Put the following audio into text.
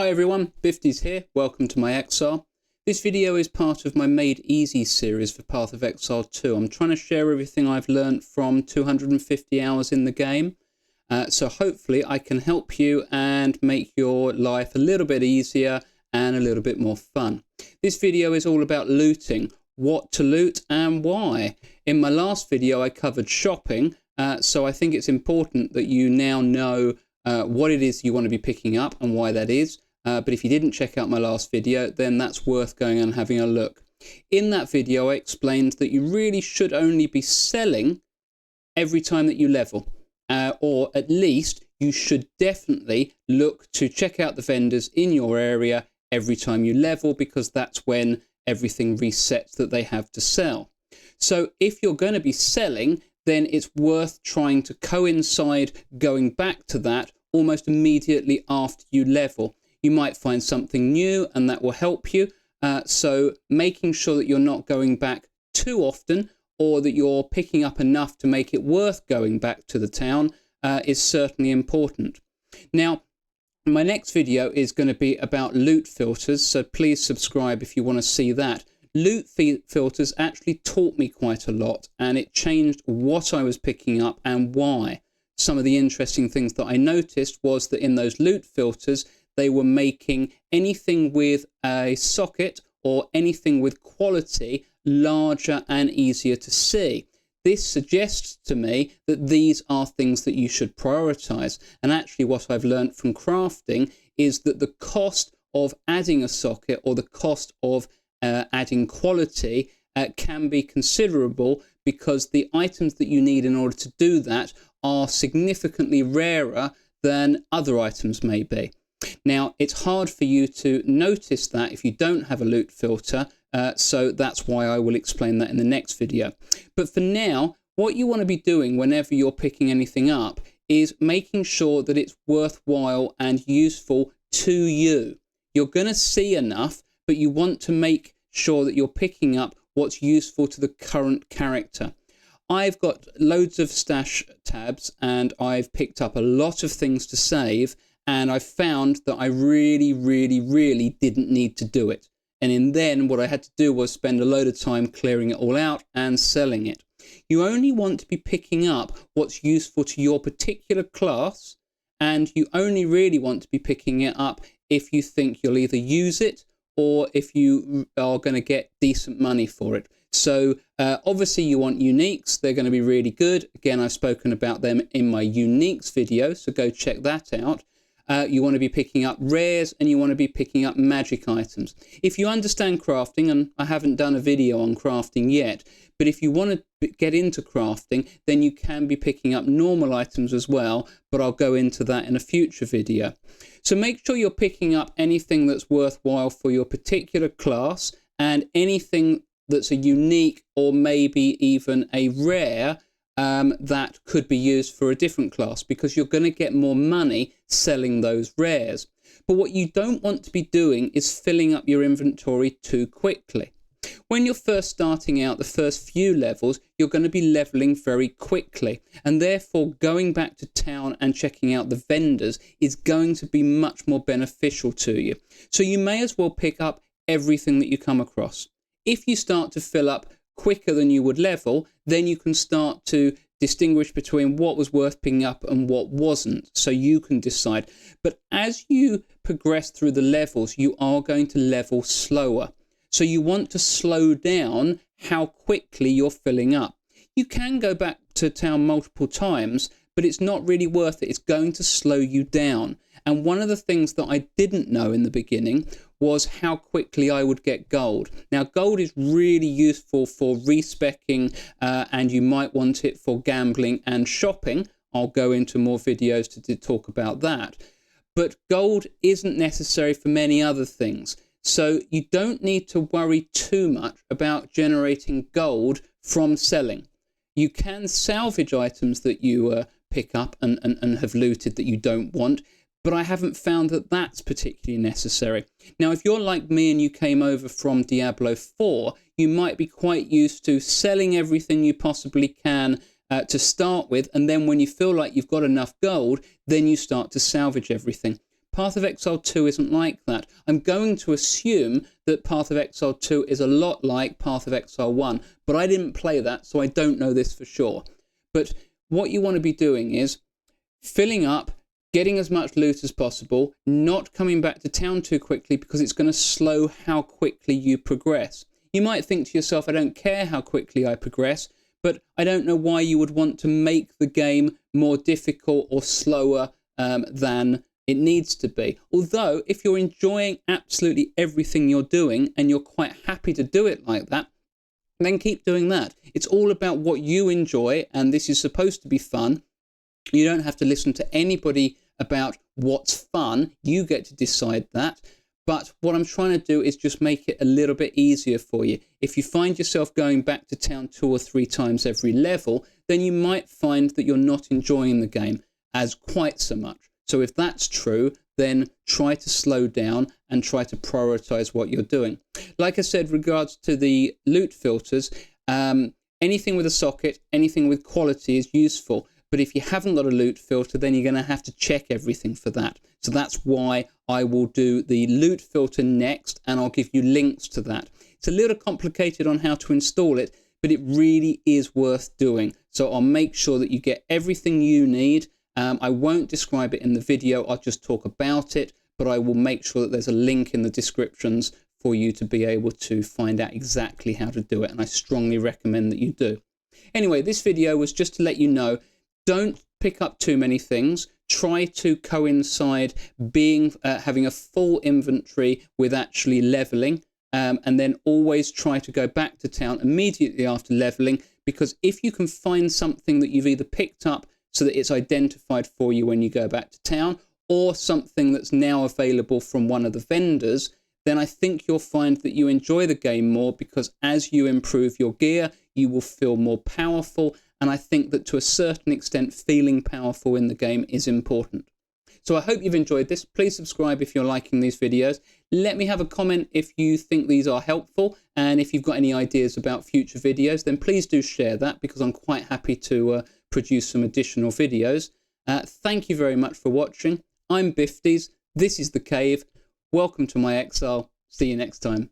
Hi everyone, Bifties here, welcome to my Exile. This video is part of my Made Easy series for Path of Exile 2. I'm trying to share everything I've learnt from 250 hours in the game. So hopefully I can help you and make your life a little bit easier and a little bit more fun. This video is all about looting, what to loot and why. In my last video I covered shopping, so I think it's important that you now know what it is you want to be picking up and why that is. But if you didn't check out my last video, then that's worth going and having a look. In that video, I explained that you really should only be selling every time that you level. Or at least you should definitely look to check out the vendors in your area every time you level, because that's when everything resets that they have to sell. So if you're going to be selling, then it's worth trying to coincide going back to that almost immediately after you level. You might find something new and that will help you. So making sure that you're not going back too often, or that you're picking up enough to make it worth going back to the town is certainly important. Now, my next video is going to be about loot filters, so please subscribe if you want to see that. Loot filters actually taught me quite a lot, and it changed what I was picking up and why. Some of the interesting things that I noticed was that in those loot filters, they were making anything with a socket or anything with quality larger and easier to see. This suggests to me that these are things that you should prioritize. And actually what I've learned from crafting is that the cost of adding a socket or the cost of adding quality can be considerable, because the items that you need in order to do that are significantly rarer than other items may be. Now, it's hard for you to notice that if you don't have a loot filter, so that's why I will explain that in the next video. But for now, what you want to be doing whenever you're picking anything up is making sure that it's worthwhile and useful to you. You're going to see enough, but you want to make sure that you're picking up what's useful to the current character. I've got loads of stash tabs and I've picked up a lot of things to save, and I found that I really didn't need to do it. And then what I had to do was spend a load of time clearing it all out and selling it. You only want to be picking up what's useful to your particular class, and you only really want to be picking it up if you think you'll either use it or if you are going to get decent money for it. So obviously you want uniques. They're going to be really good. Again, I've spoken about them in my uniques video, so go check that out. You want to be picking up rares, and you want to be picking up magic items. If you understand crafting, and I haven't done a video on crafting yet, but if you want to get into crafting, then you can be picking up normal items as well, but I'll go into that in a future video. So make sure you're picking up anything that's worthwhile for your particular class, and anything that's a unique or maybe even a rare that could be used for a different class, because you're going to get more money selling those rares. But what you don't want to be doing is filling up your inventory too quickly. When you're first starting out, the first few levels, you're going to be leveling very quickly, and therefore going back to town and checking out the vendors is going to be much more beneficial to you. So you may as well pick up everything that you come across. If you start to fill up quicker than you would level, then you can start to distinguish between what was worth picking up and what wasn't, so you can decide. But as you progress through the levels, you are going to level slower. So you want to slow down how quickly you're filling up. You can go back to town multiple times, but it's not really worth it. It's going to slow you down. And one of the things that I didn't know in the beginning was how quickly I would get gold. Now, gold is really useful for respecking, and you might want it for gambling and shopping. I'll go into more videos to talk about that. But gold isn't necessary for many other things. So you don't need to worry too much about generating gold from selling. You can salvage items that you pick up and have looted that you don't want, but I haven't found that that's particularly necessary. Now, if you're like me and you came over from Diablo 4, you might be quite used to selling everything you possibly can to start with, and then when you feel like you've got enough gold, then you start to salvage everything. Path of Exile 2 isn't like that. I'm going to assume that Path of Exile 2 is a lot like Path of Exile 1, but I didn't play that, so I don't know this for sure. But what you want to be doing is filling up, getting as much loot as possible, not coming back to town too quickly because it's going to slow how quickly you progress. You might think to yourself, I don't care how quickly I progress, but I don't know why you would want to make the game more difficult or slower than it needs to be. Although, if you're enjoying absolutely everything you're doing and you're quite happy to do it like that, then keep doing that. It's all about what you enjoy, and this is supposed to be fun. You don't have to listen to anybody about what's fun. You get to decide that. But what I'm trying to do is just make it a little bit easier for you. If you find yourself going back to town 2 or 3 times every level, then you might find that you're not enjoying the game as quite so much. So if that's true, then try to slow down and try to prioritize what you're doing. Like I said, regards to the loot filters, anything with a socket, anything with quality is useful. But if you haven't got a loot filter, then you're going to have to check everything for that. So that's why I will do the loot filter next, and I'll give you links to that. It's a little complicated on how to install it, but it really is worth doing. So I'll make sure that you get everything you need. I won't describe it in the video, I'll just talk about it, but I will make sure that there's a link in the descriptions for you to be able to find out exactly how to do it, and I strongly recommend that you do. Anyway, this video was just to let you know, don't pick up too many things. Try to coincide having a full inventory with actually leveling, and then always try to go back to town immediately after leveling, because if you can find something that you've either picked up so that it's identified for you when you go back to town, or something that's now available from one of the vendors, then I think you'll find that you enjoy the game more, because as you improve your gear, you will feel more powerful. And I think that to a certain extent, feeling powerful in the game is important. So I hope you've enjoyed this. Please subscribe if you're liking these videos. Let me have a comment if you think these are helpful. And if you've got any ideas about future videos, then please do share that, because I'm quite happy to produce some additional videos. Thank you very much for watching. I'm Bifties. This is The Cave. Welcome to my exile. See you next time.